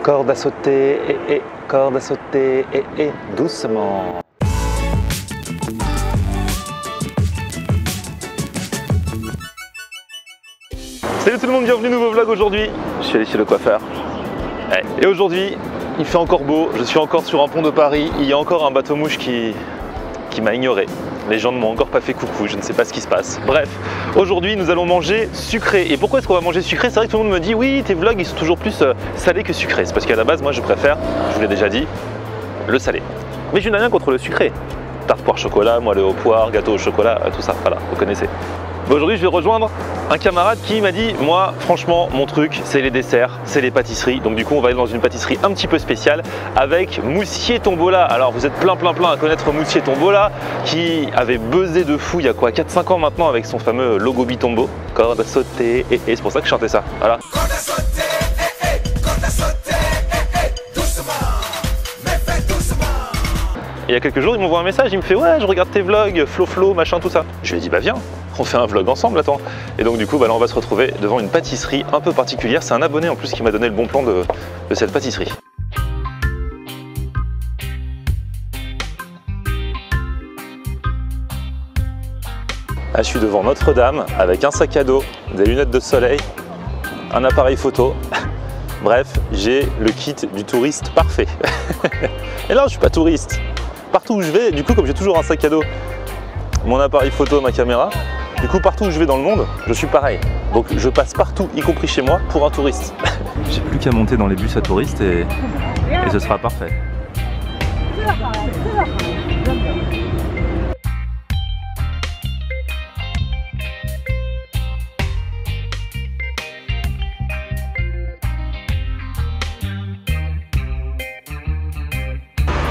Corde à sauter, corde à sauter, doucement. Salut tout le monde, bienvenue, nouveau vlog aujourd'hui. Je suis allé chez le coiffeur. Ouais. Et aujourd'hui, il fait encore beau, je suis encore sur un pont de Paris. Il y a encore un bateau-mouche qui m'a ignoré. Les gens ne m'ont encore pas fait coucou, je ne sais pas ce qui se passe. Bref, aujourd'hui nous allons manger sucré. Et pourquoi est-ce qu'on va manger sucré? C'est vrai que tout le monde me dit oui, tes vlogs ils sont toujours plus salés que sucrés. C'est parce qu'à la base, moi je préfère, je vous l'ai déjà dit, le salé. Mais je n'ai rien contre le sucré. Tarte poire chocolat, moelleux au poire, gâteau au chocolat, tout ça, voilà, vous connaissez. Aujourd'hui je vais rejoindre un camarade qui m'a dit moi franchement mon truc c'est les desserts, c'est les pâtisseries. Donc du coup on va aller dans une pâtisserie un petit peu spéciale avec Moussier Tombola. Alors vous êtes plein à connaître Moussier Tombola qui avait buzzé de fou il y a quoi 4-5 ans maintenant avec son fameux logo Bitombo. Corde à sauter et c'est pour ça que je chantais ça. Voilà. Corde à sauter, corde à sauter, doucement, mais fais doucement. Et il y a quelques jours il m'envoie un message, il me fait ouais je regarde tes vlogs, Flo, machin tout ça. Je lui ai dit bah viens. On fait un vlog ensemble, attends. Et donc du coup, bah là, on va se retrouver devant une pâtisserie un peu particulière. C'est un abonné en plus qui m'a donné le bon plan de cette pâtisserie. Là, je suis devant Notre-Dame avec un sac à dos, des lunettes de soleil, un appareil photo. Bref, j'ai le kit du touriste parfait. Et là, je suis pas touriste. Partout où je vais, du coup, comme j'ai toujours un sac à dos, mon appareil photo, ma caméra, du coup partout où je vais dans le monde, je suis pareil. Donc je passe partout, y compris chez moi, pour un touriste. J'ai plus qu'à monter dans les bus à touristes et ce sera parfait.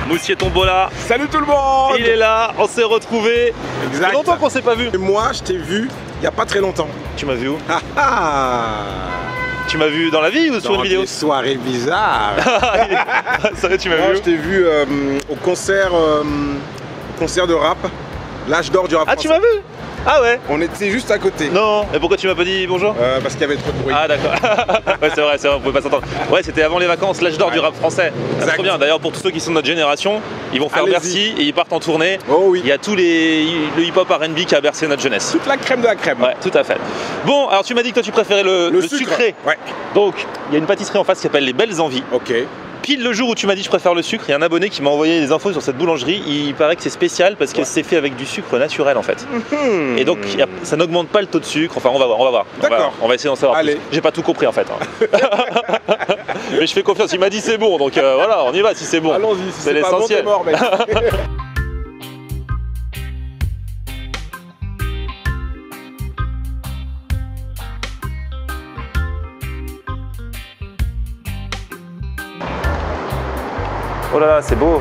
Moussier Tombola. Salut tout le monde. Il est là, on s'est retrouvés. Exact. Ça fait longtemps qu'on s'est pas vu. Et moi, je t'ai vu il n'y a pas très longtemps. Tu m'as vu où? Tu m'as vu dans la vie ou sur une vidéo? Des soirées bizarres. Ça va, tu m'as vu? Je t'ai vu au concert de rap, l'âge d'or du rap français. Ah, tu m'as vu? Ah ouais? On était juste à côté. Non, et pourquoi tu m'as pas dit bonjour? Parce qu'il y avait trop de bruit. Ah d'accord. Ouais, c'est vrai, on pouvait pas s'entendre. Ouais, c'était avant les vacances, l'âge d'or du rap français. C'est trop bien. D'ailleurs, pour tous ceux qui sont de notre génération, ils vont faire Bercy et ils partent en tournée. Oh oui. Il y a tout le hip-hop R&B qui a bercé notre jeunesse. Toute la crème de la crème. Ouais, tout à fait. Bon, alors tu m'as dit que toi tu préférais le sucré. Ouais. Donc, il y a une pâtisserie en face qui s'appelle Les Belles Envies. Ok. Pile le jour où tu m'as dit je préfère le sucre, il y a un abonné qui m'a envoyé des infos sur cette boulangerie. Il paraît que c'est spécial parce que c'est fait avec du sucre naturel en fait. Et donc ça n'augmente pas le taux de sucre. Enfin on va voir. D'accord. On va essayer d'en savoir plus. J'ai pas tout compris en fait. Mais je fais confiance, il m'a dit c'est bon, donc voilà, on y va si c'est bon. Allons-y, si c'est l'essentiel. Bon, mec. Oh là là, c'est beau.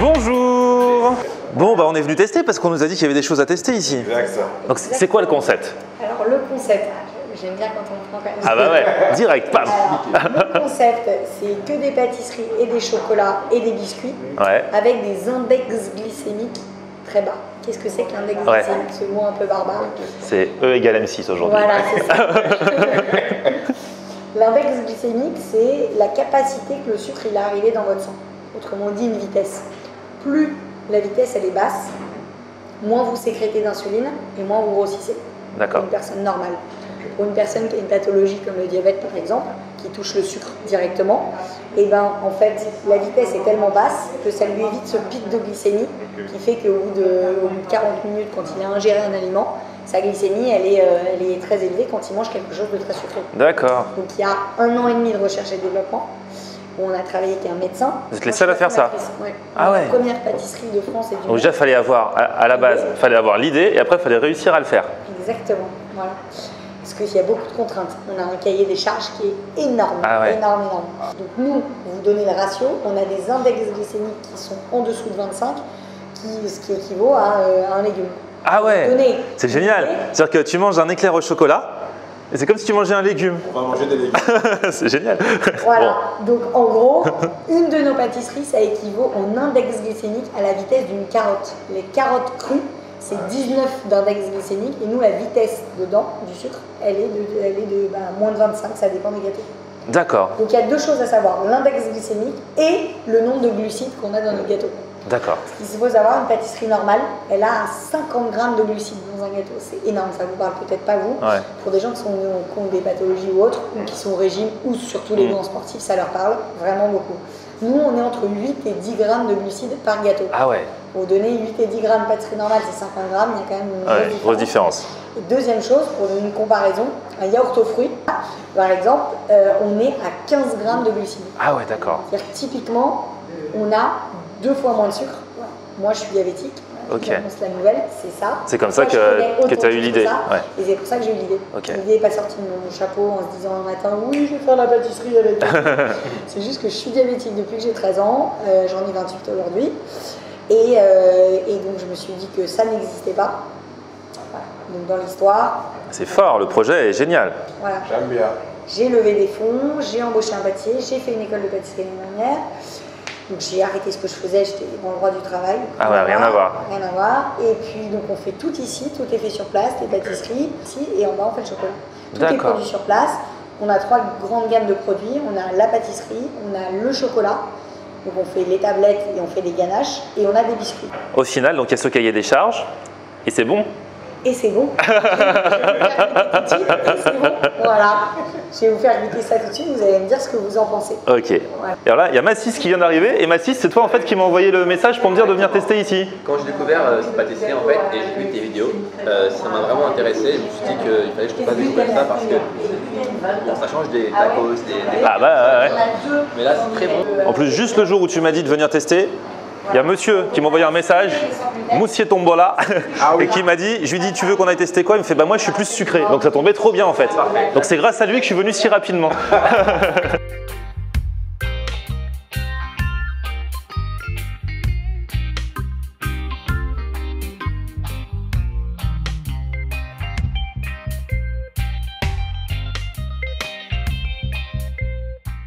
Bonjour. Bon, bah on est venu tester parce qu'on nous a dit qu'il y avait des choses à tester ici. Exact ça. Donc c'est quoi le concept? Alors le concept, j'aime bien quand on prend quand même. Ah bah ouais, direct, pam. Le concept, c'est que des pâtisseries et des chocolats et des biscuits avec des index glycémiques très bas. Qu'est-ce que c'est qu'un index glycémique? Ce mot un peu barbare. C'est E égale M6 aujourd'hui. Voilà, c'est ça. L'index glycémique, c'est la capacité que le sucre il est arrivé dans votre sang. Autrement dit, une vitesse. Plus la vitesse elle est basse, moins vous sécrétez d'insuline et moins vous grossissez. D'accord. Pour une personne normale. Pour une personne qui a une pathologie comme le diabète par exemple, qui touche le sucre directement, et ben en fait la vitesse est tellement basse que ça lui évite ce pic de glycémie qui fait qu'au bout de 40 minutes, quand il a ingéré un aliment, sa glycémie, elle est très élevée quand il mange quelque chose de très sucré. D'accord. Donc il y a 1 an et demi de recherche et développement où on a travaillé avec un médecin. Vous êtes les seuls à faire ça? Ouais. Ah ouais. La première pâtisserie de France et du monde. Donc déjà, il fallait avoir, à la base, il fallait avoir l'idée et après, il fallait réussir à le faire. Exactement, voilà. Parce qu'il y a beaucoup de contraintes. On a un cahier des charges qui est énorme, énorme. Donc nous, vous donnez le ratio, on a des index glycémiques qui sont en dessous de 25, ce qui équivaut à un légume. Ah ouais, c'est génial. C'est-à-dire que tu manges un éclair au chocolat, et c'est comme si tu mangeais un légume. On va manger des légumes. C'est génial. Voilà, donc en gros, une de nos pâtisseries, ça équivaut en index glycémique à la vitesse d'une carotte. Les carottes crues, c'est 19 d'index glycémique et nous la vitesse dedans du sucre, elle est de moins de 25, ça dépend des gâteaux. D'accord. Donc il y a deux choses à savoir, l'index glycémique et le nombre de glucides qu'on a dans nos gâteaux. D'accord. Ce qu'il faut savoir, une pâtisserie normale, elle a 50 grammes de glucides dans un gâteau. C'est énorme, ça vous parle peut-être pas vous. Ouais. Pour des gens qui ont des pathologies ou autres, ou qui sont au régime, ou surtout les grands sportifs, ça leur parle vraiment beaucoup. Nous, on est entre 8 et 10 grammes de glucides par gâteau. Ah ouais. Pour donner 8 et 10 grammes de pâtisserie normale, c'est 50 grammes, il y a quand même une Grosse différence. Et deuxième chose, pour donner une comparaison, un yaourt aux fruits, par exemple, on est à 15 grammes de glucides. Ah ouais, d'accord. C'est-à-dire que typiquement, on a 2 fois moins de sucre. Moi, je suis diabétique. Ok. J'annonce la nouvelle, c'est ça. C'est comme ça Moi, je connais que tu as eu autant l'idée. ça, Ouais. Et c'est pour ça que j'ai eu l'idée. Ok. L'idée n'est pas sortie de mon chapeau en se disant un matin, oui, je vais faire la pâtisserie avec. C'est juste que je suis diabétique depuis que j'ai 13 ans. J'en ai 28 aujourd'hui. Et donc, je me suis dit que ça n'existait pas. Voilà. Donc, dans l'histoire. C'est fort, le projet est génial. Voilà. J'aime bien. J'ai levé des fonds, j'ai embauché un pâtissier, j'ai fait une école de pâtisserie l'année dernière. Donc j'ai arrêté ce que je faisais, j'étais dans le droit du travail. Ah ouais, rien à voir. Rien à voir. Et puis donc on fait tout ici, tout est fait sur place, les pâtisseries ici, et en bas on fait le chocolat. Tout est produit sur place. On a 3 grandes gammes de produits. On a la pâtisserie, on a le chocolat. Donc on fait les tablettes et on fait des ganaches, et on a des biscuits. Au final, donc il y a ce cahier des charges, et c'est bon. Et c'est bon. Je vais vous faire goûter tout de suite, et c'est bon. Voilà. Je vais vous faire goûter ça tout de suite, vous allez me dire ce que vous en pensez. Ok. Et alors là, il y a Massis qui vient d'arriver, et Massis, c'est toi en fait qui m'a envoyé le message pour me dire de venir tester ici. Quand j'ai découvert cette pâtisserie en fait, et j'ai vu tes vidéos, ça m'a vraiment intéressé. Je me suis dit qu'il fallait que je te fasse découvrir ça parce que bon, ça change des tacos, des Ah bah ouais. mais là c'est très bon. En plus, juste le jour où tu m'as dit de venir tester, il y a monsieur qui m'a envoyé un message, Moussier Tombola, et qui m'a dit, je lui dis tu veux qu'on aille tester quoi? Il me fait bah moi je suis plus sucré, donc ça tombait trop bien en fait. Donc c'est grâce à lui que je suis venu si rapidement.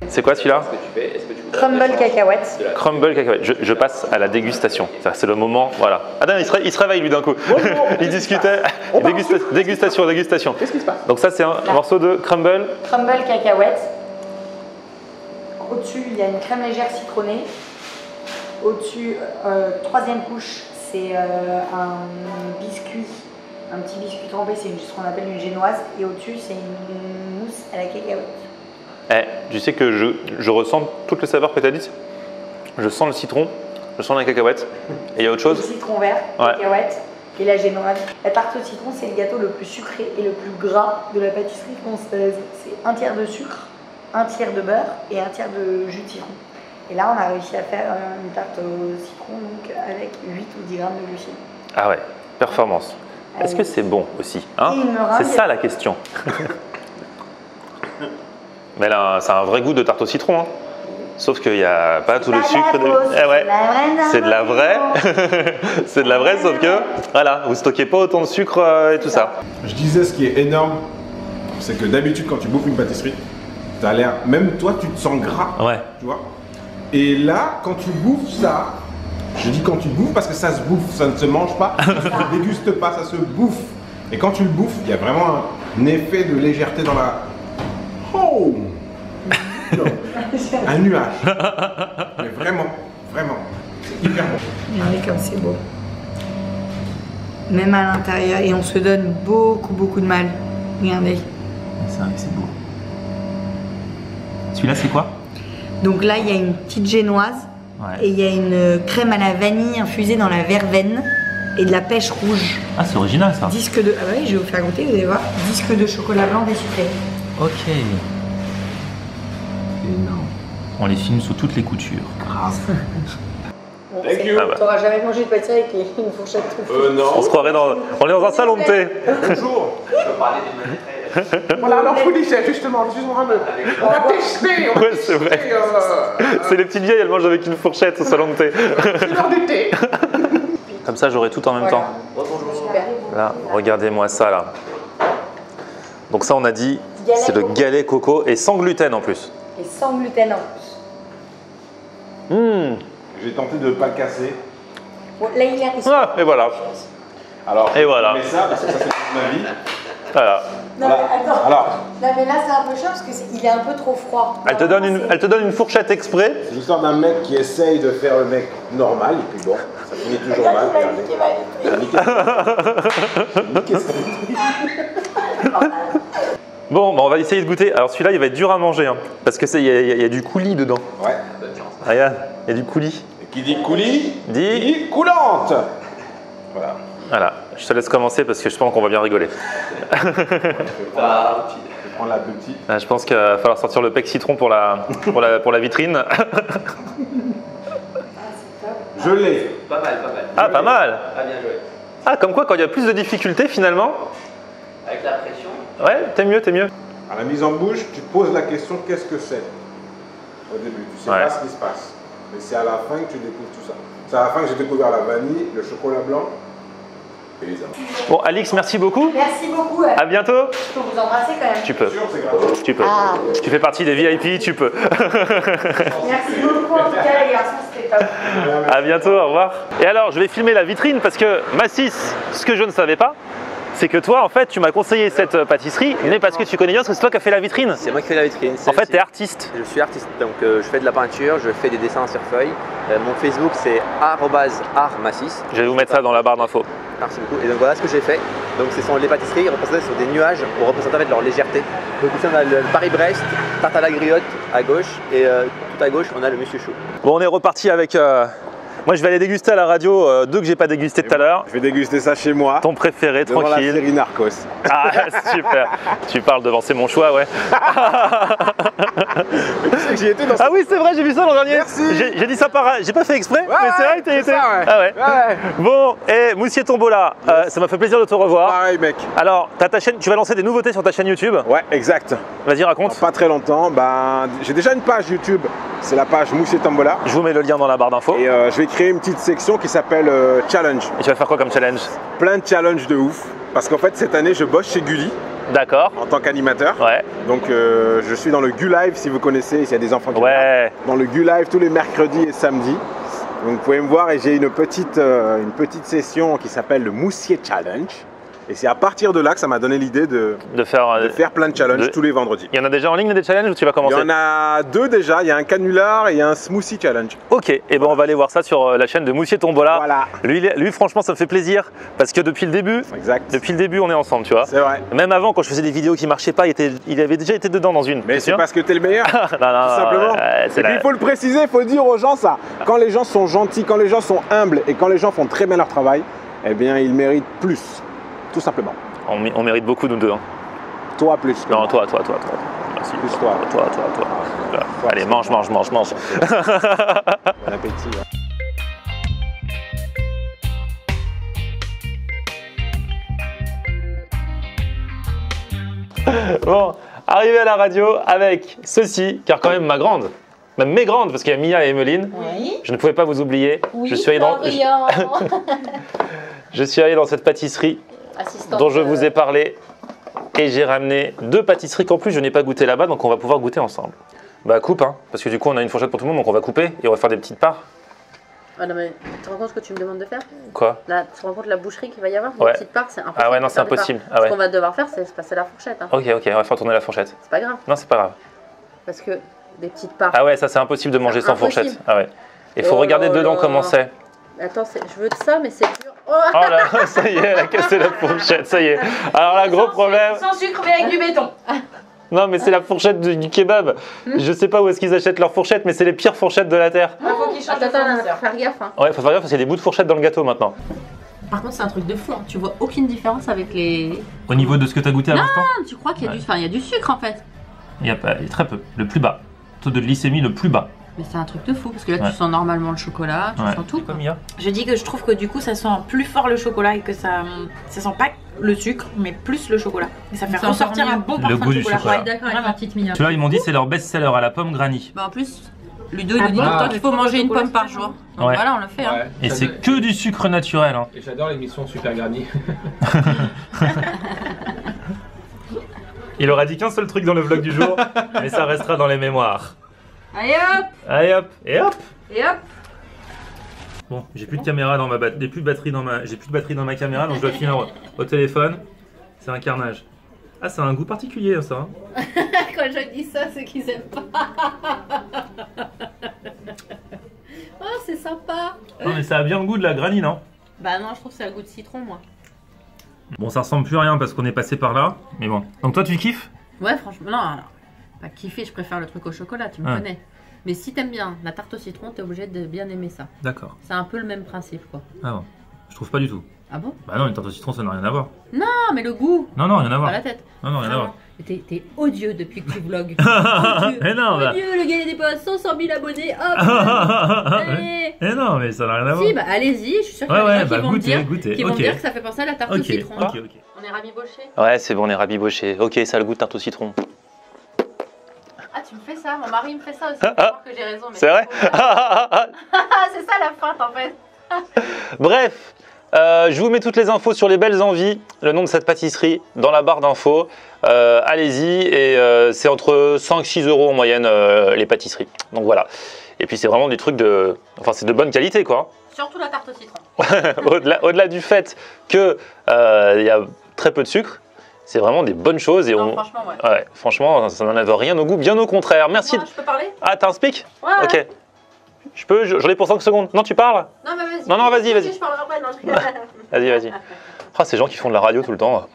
C'est quoi celui-là? Crumble cacahuète. Crumble cacahuète. Je passe à la dégustation. C'est le moment, voilà. Ah non, il se réveille lui d'un coup. Il discutait. Dégustation. Qu'est-ce qui se passe? Donc ça c'est un morceau de crumble. Crumble cacahuète. Au-dessus, il y a une crème légère citronnée. Au-dessus, troisième couche, c'est un biscuit, un petit biscuit trempé, c'est ce qu'on appelle une génoise. Et au-dessus, c'est une mousse à la cacahuète. Tu sais que je ressens toutes les saveurs que tu as dites. Je sens le citron, je sens la cacahuète. Et il y a autre chose? Le citron vert, cacahuète et la génoise. La tarte au citron, c'est le gâteau le plus sucré et le plus gras de la pâtisserie française. C'est un tiers de sucre, un tiers de beurre et un tiers de jus de citron. Et là, on a réussi à faire une tarte au citron donc, avec 8 ou 10 grammes de glucides. Ah ouais, performance. Est-ce que c'est bon aussi hein? C'est ça la question. Mais là, c'est un vrai goût de tarte au citron. Hein. Sauf qu'il n'y a pas tout le sucre. Ouais. C'est de la vraie. C'est de la vraie, sauf que voilà, vous stockez pas autant de sucre et tout ça. Je disais ce qui est énorme, c'est que d'habitude quand tu bouffes une pâtisserie, tu as l'air, même toi tu te sens gras. Ouais. Tu vois. Et là, quand tu bouffes ça, je dis quand tu bouffes parce que ça se bouffe, ça ne se mange pas, ça ne se déguste pas, ça se bouffe. Et quand tu le bouffes, il y a vraiment un effet de légèreté dans la... Oh! Un nuage. Mais vraiment, c'est hyper bon. Regardez comme c'est beau. Même à l'intérieur, et on se donne beaucoup de mal. Regardez. C'est vrai que c'est beau. Celui-là, c'est quoi? Donc là, il y a une petite génoise et il y a une crème à la vanille infusée dans la verveine et de la pêche rouge. Ah, c'est original ça. Disque de... Ah bah oui, je vais vous faire goûter, vous allez voir. Disque de chocolat blanc désucré. Ok. Énorme. On les filme sous toutes les coutures. Grave. Thank you. T'auras jamais mangé de pâtisserie avec une fourchette trop Non. On se croirait dans... On est dans un salon de thé. Bonjour. Je peux parler des manières. Voilà, alors je vous disais justement, je suis en train de... On va tester, on va Ouais, c'est vrai. C'est les petites vieilles, elles mangent avec une fourchette au salon de thé. C'est l'heure du thé. Comme ça, j'aurai tout en même temps. Super. Là, regardez-moi ça là. Donc ça, on a dit, c'est le galet coco et sans gluten en plus. Et sans gluten en plus. J'ai tenté de ne pas le casser. Bon, là, il est... Ah, et voilà. Alors, Et voilà. je mets ça parce que ça c'est toute ma vie. Voilà. Non, Voilà. mais attends. Alors, Non, mais là, c'est un peu chiant parce qu'il est un peu trop froid. Elle te donne une fourchette exprès. c'est l'histoire d'un mec qui essaye de faire le mec normal, et puis bon, ça finit toujours mal. Regardez. Niquer sa vie. Bon, bah, on va essayer de goûter. Alors celui-là, il va être dur à manger, hein, parce que il y a du coulis dedans. Ouais. Regarde, il y a du coulis. Et qui dit coulis, Dit. dit coulante. Voilà. Voilà, je te laisse commencer parce que je pense qu'on va bien rigoler. Je vais prendre la petite. Ah, je pense qu'il va falloir sortir le pec citron pour la vitrine. Je l'ai. Pas mal, pas mal. Ah, pas mal. Ah, bien joué. Ah, comme quoi, quand il y a plus de difficultés, finalement, Avec la pression. ouais, t'es mieux, t'es mieux. À la mise en bouche, tu te poses la question qu'est-ce que c'est au début. Tu sais Ouais. pas ce qui se passe. Mais c'est à la fin que tu découvres tout ça. C'est à la fin que j'ai découvert la vanille, le chocolat blanc et les amandes. Bon, Alix, merci beaucoup. Merci beaucoup. À bientôt. Je peux vous embrasser quand même. Tu peux. Sûr, c'est gratuit. Tu peux. Ah. Tu fais partie des VIP, tu peux. Merci beaucoup en tout cas, les garçons, c'était top. À bientôt, au revoir. Et alors, je vais filmer la vitrine parce que Massis, ce que je ne savais pas, c'est que toi, en fait, tu m'as conseillé cette pâtisserie, mais parce que tu connais bien, parce que c'est toi qui as fait la vitrine. C'est moi qui fais la vitrine. En fait, tu es artiste. Je suis artiste, donc je fais de la peinture, je fais des dessins sur feuille. Mon Facebook c'est @artmassis. Je vais vous mettre ça dans la barre d'infos. Merci beaucoup. Et donc voilà ce que j'ai fait. Donc ce sont les pâtisseries représentées sur des nuages pour représenter en fait leur légèreté. Donc ici on a le Paris-Brest, tarte à la griotte à gauche et tout à gauche on a le Monsieur Chou. Bon, on est reparti avec... Moi, je vais aller déguster à la radio deux que j'ai pas dégusté tout à l'heure. Je vais déguster ça chez moi. Ton préféré, Devant la tranquille. série Narcos. Ah, super. Tu parles devant, c'est mon choix, ouais. Tu sais que j'y étais dans Ah oui, c'est vrai, j'ai vu ça l'an dernier. Merci. J'ai dit ça j'ai pas fait exprès, mais c'est vrai que t'as c'est été. ça, ouais. Ah ouais. Ouais. Bon, et Moussier Tombola, ça m'a fait plaisir de te revoir. Pareil mec. Alors, t'as ta chaîne, tu vas lancer des nouveautés sur ta chaîne YouTube. Ouais, exact. Vas-y, raconte. Pas très longtemps. Ben, j'ai déjà une page YouTube. C'est la page Moussier Tombola. Je vous mets le lien dans la barre d'infos. Et je vais créer une petite section qui s'appelle Challenge. Et tu vas faire quoi comme challenge? Plein de challenges de ouf. Parce qu'en fait, cette année, je bosse chez Gulli D'accord. en tant qu'animateur. Ouais. Donc, je suis dans le Gu Live, si vous connaissez, s'il y a des enfants qui regardent. Ouais. Dans le Gu Live tous les mercredis et samedis. Donc, vous pouvez me voir et j'ai une petite session qui s'appelle le Moussier Challenge. Et c'est à partir de là que ça m'a donné l'idée de De faire. faire plein de challenges tous les vendredis. Il y en a déjà en ligne des challenges ou tu vas Il commencer? y en a deux déjà, il y a un canular et il y a un smoothie challenge. Ok, et ben on va aller voir ça sur la chaîne de Moussier Tombola. Voilà. Lui, franchement, ça me fait plaisir parce que depuis le début, Exact. on est ensemble, tu vois. C'est vrai. Même avant, quand je faisais des vidéos qui marchaient pas, il avait déjà été dedans dans une. Mais t'es c'est sûr? parce que t'es le meilleur, Non, tout simplement. c'est Et puis la- il faut le préciser, il faut dire aux gens ça. Quand les gens sont gentils, quand les gens sont humbles et quand les gens font très bien leur travail, eh bien ils méritent plus, tout simplement. On mérite beaucoup, nous deux. Hein. Toi plus. que Non, moi. toi. Merci. Plus toi. Toi. Voilà. Allez, mange. Bon appétit. hein. Bon, arrivé à la radio avec ceci, car quand même ma grande, même mes grandes, parce qu'il y a Mia et Emeline, Oui. je ne pouvais pas vous oublier. Oui, je, suis allé dans, Florian. je suis allé dans cette pâtisserie Assistante, dont je vous ai parlé et j'ai ramené deux pâtisseries qu'en plus je n'ai pas goûté là-bas, donc on va pouvoir goûter ensemble. Bah coupe, hein, parce que du coup on a une fourchette pour tout le monde, donc on va couper et on va faire des petites parts. Ah non, mais tu te rends compte ce que tu me demandes de faire? Quoi? Là, tu te rends compte la boucherie qu'il va y avoir? Ouais. Des petites parts, c'est impossible. Ah ouais, non, de c'est faire des impossible. parts. Ah ouais. Ce qu'on va devoir faire, c'est se passer la fourchette. Hein. Ok, on va faire tourner la fourchette. C'est pas grave. Non, c'est pas grave. Parce que des petites parts. Ah ouais, ça c'est impossible de manger sans Impossible. fourchette. Ah ouais. Il faut Oh regarder là dedans là. comment c'est. Attends, je veux de ça, mais c'est dur. Oh, Oh là, ça y est, elle a cassé la fourchette, ça y est. Alors là, gros problème. Sans sucre, mais avec du béton. Non, mais c'est la fourchette du kebab. Je sais pas où est-ce qu'ils achètent leurs fourchettes, mais c'est les pires fourchettes de la terre. Il faut qu'il change de attends, fournisseur. faire gaffe. Hein. Ouais, faut faire gaffe parce qu'il y a des bouts de fourchette dans le gâteau maintenant. Par contre, c'est un truc de fou. Hein. Tu vois aucune différence avec les. Au niveau de ce que tu as goûté à l'instant, Tu crois qu'il y a il y a du sucre en fait. il y a très peu. Le plus bas. Taux de glycémie le plus bas. Mais c'est un truc de fou parce que là, Ouais. tu sens normalement le chocolat, tu sens tout. C'est comme Mia. Je dis que je trouve que du coup ça sent plus fort le chocolat et que ça sent pas le sucre mais plus le chocolat. Et ça fait C'est ressortir encore un mieux. bon Le parfum goût de du chocolat. chocolat. Ouais, D'accord, avec vraiment. ma petite Mia. Tu vois, ils m'ont dit c'est leur best-seller à la pomme granny. Bah en plus, Ludo il Ah nous dit bon tout le temps qu'il faut manger une Chocolat, pomme par c'est jour. Donc Ouais. voilà, on le fait. Hein. Et c'est que du sucre naturel. Hein. Et j'adore l'émission Super Granny. Il aura dit qu'un seul truc dans le vlog du jour, mais ça restera dans les mémoires. Allez hop Allez hop, et hop. et hop. Bon, j'ai plus de caméra dans ma j'ai plus de batterie dans ma caméra, donc je dois finir au téléphone. C'est un carnage. Ah, c'est un goût particulier ça. Hein. Quand je dis ça, c'est qu'ils aiment pas. Oh, c'est sympa. Non, mais ça a bien le goût de la granine, non? Bah non, je trouve que ça a le goût de citron, moi. Bon, ça ressemble plus à rien parce qu'on est passé par là, mais bon. Donc toi, tu kiffes? Ouais, franchement, non, alors, pas kiffer, je préfère le truc au chocolat, tu me connais. Mais si t'aimes bien la tarte au citron, t'es obligé de bien aimer ça. D'accord. C'est un peu le même principe, quoi. Ah bon, je trouve pas du tout. Ah bon? Bah non, une tarte au citron, ça n'a rien à voir. Non, mais le goût. Non, rien à voir. Pas la tête. Non, rien à voir. T'es odieux depuis que tu vlogues. Mais non, bah... Odieux, le gars il dépasse 100 000 abonnés, hop. Allez. Mais non, mais ça n'a rien à voir. Si, bah allez-y, je suis sûre qu'il y a des gens qui vont me dire, goûter. que ça fait penser à la tarte au citron. Ok. On est rabibochés. Ouais, c'est bon, on est rabibochés. Ok, ça a le goût de tarte au citron. Ah, tu me fais ça, mon mari me fait ça aussi. Pour voir que j'ai raison. C'est vrai? C'est ça la feinte en fait. Bref, je vous mets toutes les infos sur les belles envies, le nom de cette pâtisserie dans la barre d'infos. Allez-y, et c'est entre 5 et 6 euros en moyenne les pâtisseries. Donc voilà. Et puis c'est vraiment des trucs de... Enfin, c'est de bonne qualité quoi. Surtout la tarte au citron. Au-delà du fait qu'il y a très peu de sucre, c'est vraiment des bonnes choses. Et non, franchement, ouais. Ouais, franchement, ça n'enlève rien au goût, bien au contraire. Merci. Moi, je peux parler? Ah, t'as un speak? Ouais. Ok. Je peux, j'en ai pour 5 secondes. Non, tu parles? Non, mais vas-y. Non, vas-y. Je parlerai après, non. Vas-y. Ah, ces gens qui font de la radio tout le temps.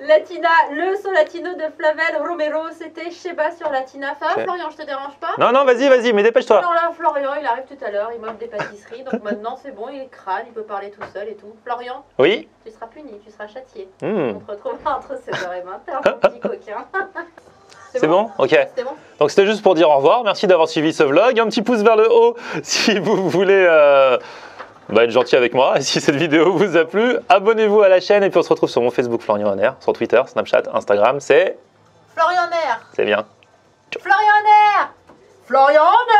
Latina, le son latino de Flavel Romero, c'était Sheba sur Latina. Ça va, Florian, je te dérange pas? Non, vas-y, mais dépêche-toi. Alors là, Florian, il arrive tout à l'heure, il m'offre des pâtisseries, donc maintenant c'est bon, il est crâne, il peut parler tout seul et tout. Florian, oui, tu seras puni, tu seras châtié. On te retrouvera entre 16h et 20h, mon petit coquin. C'est bon? Ok. C'était bon. Donc c'était juste pour dire au revoir, merci d'avoir suivi ce vlog. Un petit pouce vers le haut si vous voulez être gentil avec moi. Et si cette vidéo vous a plu, abonnez-vous à la chaîne et puis on se retrouve sur mon Facebook Florian Honner, sur Twitter, Snapchat, Instagram, c'est... Florian Honner. C'est bien. Florian Honner. Florian Honner.